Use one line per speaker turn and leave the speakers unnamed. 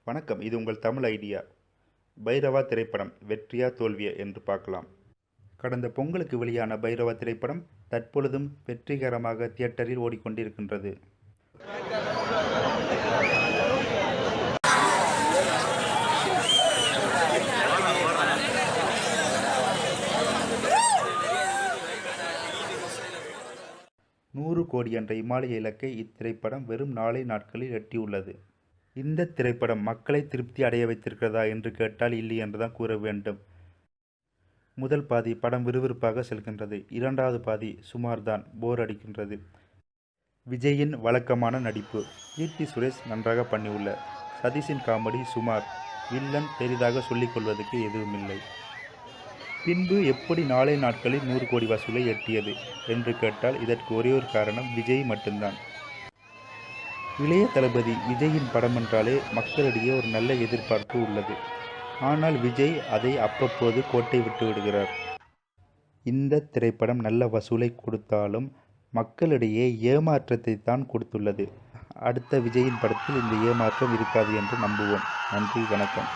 வணக்கம். இது உங்கள் தமிழ் ஐடியா. பைரவா திரைப்படம் வெற்றியா தோல்வியா என்று பார்க்கலாம். கடந்த பொங்கலுக்கு வெளியான பைரவா திரைப்படம் தற்பொழுதும் வெற்றிகரமாக தியேட்டரில் ஓடிக்கொண்டிருக்கின்றது. $100 கோடி என்ற இமாலய இலக்கை இத்திரைப்படம் வெறும் 4 நாட்களில் எட்டியுள்ளது. இந்த திரைப்படம் மக்களை திருப்தி அடைய வைத்திருக்கிறதா என்று கேட்டால் இல்லை என்றுதான் கூற வேண்டும். முதல் பாதி படம் விறுவிறுப்பாக செல்கின்றது. இரண்டாவது பாதி சுமார்தான், போர் அடிக்கின்றது. விஜயின் வழக்கமான நடிப்பு. கீர்த்தி சுரேஷ் நன்றாக பண்ணியுள்ளார். சதீஷின் காமெடி சுமார். வில்லன் பெரிதாக சொல்லிக் கொள்வதற்கு எதுவுமில்லை. பின்பு எப்படி 4 நாட்களில் 100 கோடி வசூலை எட்டியது என்று கேட்டால் இதற்கு ஒரே ஒரு காரணம், விஜய் மட்டும்தான். இளைய தளபதி விஜயின் படம் என்றாலே மக்களிடையே ஒரு நல்ல எதிர்பார்ப்பு உள்ளது. ஆனால் விஜய் அதை அவ்வப்போது கோட்டை விட்டு விடுகிறார். இந்த திரைப்படம் நல்ல வசூலை கொடுத்தாலும் மக்களிடையே ஏமாற்றத்தை தான் கொடுத்துள்ளது. அடுத்த விஜயின் படத்தில் இந்த ஏமாற்றம் இருக்காது என்று நம்புவோம். நன்றி, வணக்கம்.